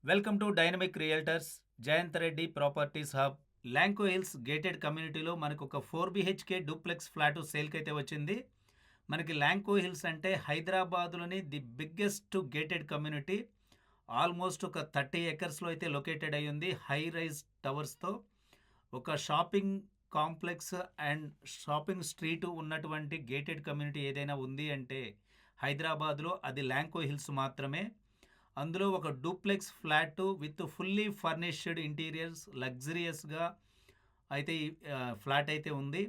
Welcome to dynamic realtors Jayanth Reddy properties hub. Lanco hills gated కమ్యూనిటీలో మనకు ఒక 4 BHK డూప్లెక్స్ ఫ్లాట్ సేల్కి అయితే వచ్చింది. మనకి ల్యాంకో హిల్స్ అంటే హైదరాబాద్లోని the biggest gated community. Almost ఒక 30 ఎకర్స్లో అయితే లొకేటెడ్ అయి ఉంది. హై రైజ్ టవర్స్తో ఒక shopping complex and shopping street ఉన్నటువంటి గేటెడ్ కమ్యూనిటీ ఏదైనా ఉంది అంటే హైదరాబాద్లో అది ల్యాంకో హిల్స్ మాత్రమే. అందులో ఒక duplex flat with fully furnished interiors లగ్జరియస్గా అయితే ఈ ఫ్లాట్ అయితే ఉంది.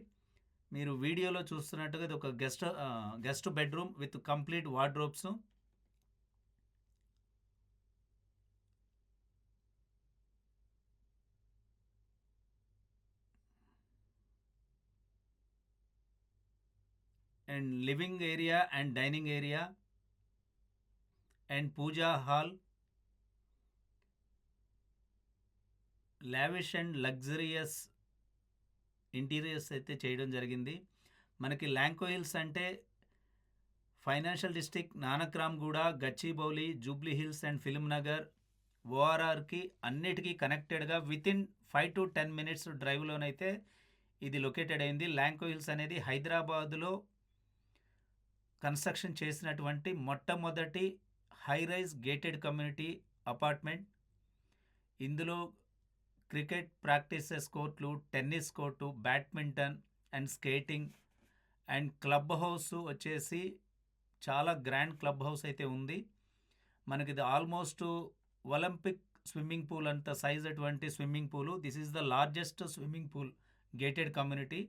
మీరు వీడియోలో చూస్తున్నట్టుగా ఇది ఒక guest bedroom with complete wardrobes. And living area and dining area and puja hall, lavish and luxurious interiors అయితే చేయడం జరిగింది. మనకి ల్యాంకో హిల్స్ అంటే financial district, Nanakramguda, Gachibowli, Jubilee Hills and Film Nagar, ఓఆర్ఆర్కి అన్నిటికీ కనెక్టెడ్గా వితిన్ 5 to 10 minutes డ్రైవ్లోనైతే ఇది లొకేటెడ్ అయింది. ల్యాంకో హిల్స్ అనేది హైదరాబాదులో కన్స్ట్రక్షన్ చేసినటువంటి మొట్టమొదటి high rise gated community apartment. ఇందులో క్రికెట్ ప్రాక్టీసెస్ కోర్ట్లు, tennis court, badminton and skating and club house వచ్చేసి చాలా గ్రాండ్ క్లబ్ హౌస్ అయితే ఉంది. మనకి ఇది ఆల్మోస్ట్ ఒలింపిక్ స్విమ్మింగ్ పూల్ అంత సైజ్ అటువంటి స్విమ్మింగ్ పూలు. This is the largest swimming pool gated community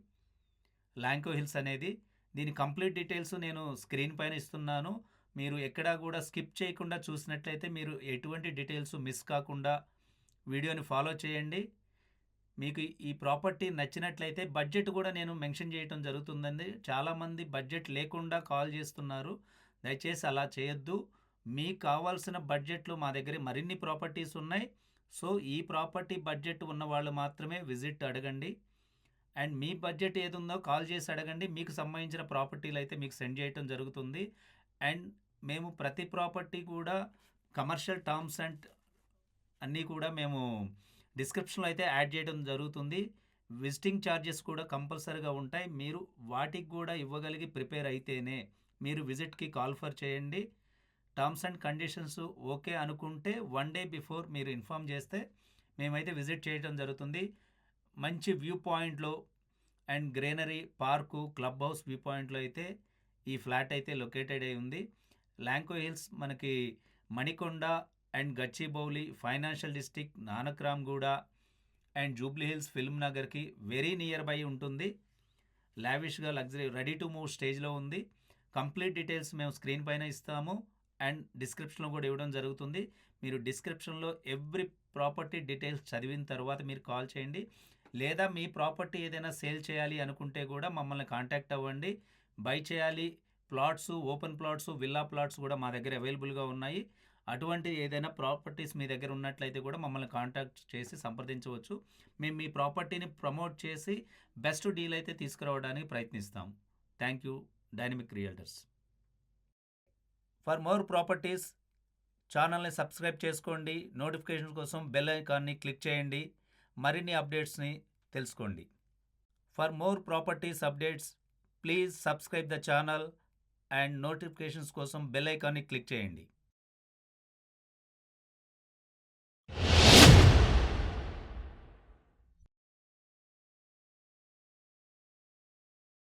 Lanco Hills అనేది. దీని కంప్లీట్ డీటెయిల్స్ నేను స్క్రీన్ పైన ఇస్తున్నాను. మీరు ఎక్కడా కూడా స్కిప్ చేయకుండా చూసినట్లయితే మీరు ఎటువంటి డీటెయిల్స్ మిస్ కాకుండా వీడియోని ఫాలో చేయండి. మీకు ఈ ప్రాపర్టీ నచ్చినట్లయితే బడ్జెట్ కూడా నేను మెన్షన్ చేయడం జరుగుతుందండి. చాలామంది బడ్జెట్ లేకుండా కాల్ చేస్తున్నారు. దయచేసి అలా చేయొద్దు. మీకు కావాల్సిన బడ్జెట్లో మా దగ్గర మరిన్ని ప్రాపర్టీస్ ఉన్నాయి. సో ఈ ప్రాపర్టీ బడ్జెట్ ఉన్న వాళ్ళు మాత్రమే విజిట్ అడగండి. అండ్ మీ బడ్జెట్ ఏది ఉందో కాల్ చేసి అడగండి. మీకు సంబంధించిన ప్రాపర్టీలు అయితే మీకు సెండ్ చేయడం జరుగుతుంది. అండ్ మేము ప్రతి ప్రాపర్టీ కూడా కమర్షియల్ టర్మ్స్ అండ్ అన్నీ కూడా మేము డిస్క్రిప్షన్లో అయితే యాడ్ చేయడం జరుగుతుంది. విజిటింగ్ ఛార్జెస్ కూడా కంపల్సరీగా ఉంటాయి. మీరు వాటికి కూడా ఇవ్వగలిగి ప్రిపేర్ అయితేనే మీరు విజిట్కి కాల్ ఫర్ చేయండి. టర్మ్స్ అండ్ కండిషన్స్ ఓకే అనుకుంటే 1 day బిఫోర్ మీరు ఇన్ఫామ్ చేస్తే మేమైతే విజిట్ చేయడం జరుగుతుంది. మంచి వ్యూ పాయింట్లో and greenery park, club house view పాయింట్లో అయితే ఈ ఫ్లాట్ అయితే లొకేటెడ్ అయి ఉంది. ల్యాంకో హిల్స్ మనకి Manikonda and Gachibowli, financial district, Nanakramguda and Jubilee Hills, Film నగర్కి వెరీ నియర్ బై ఉంటుంది. లావిష్గా లగ్జరీ రెడీ టు మూవ్ స్టేజ్లో ఉంది. కంప్లీట్ డీటెయిల్స్ మేము స్క్రీన్ పైన ఇస్తాము అండ్ డిస్క్రిప్షన్లో కూడా ఇవ్వడం జరుగుతుంది. మీరు డిస్క్రిప్షన్లో ఎవ్రీ ప్రాపర్టీ డీటెయిల్స్ చదివిన తర్వాత మీరు కాల్ చేయండి. లేదా మీ ప్రాపర్టీ ఏదైనా సేల్ చేయాలి అనుకుంటే కూడా మమ్మల్ని కాంటాక్ట్ అవ్వండి. బై చేయాలి plots, open plots, villa plots కూడా మా దగ్గర అవైలబుల్గా ఉన్నాయి. అటువంటి ఏదైనా ప్రాపర్టీస్ మీ దగ్గర ఉన్నట్లయితే కూడా మమ్మల్ని కాంటాక్ట్ చేసి సంప్రదించవచ్చు. మేము మీ ప్రాపర్టీని ప్రమోట్ చేసి బెస్ట్ డీల్ అయితే తీసుకురావడానికి ప్రయత్నిస్తాం. Thank you dynamic realtors. For more properties ఛానల్ని సబ్స్క్రైబ్ చేసుకోండి. నోటిఫికేషన్ కోసం బెల్ ఐకాన్ని క్లిక్ చేయండి. మరిన్ని అప్డేట్స్ని తెలుసుకోండి. For more properties updates please subscribe the channel and notifications కోసం బెల్ ఐకాన్ని క్లిక్ చేయండి.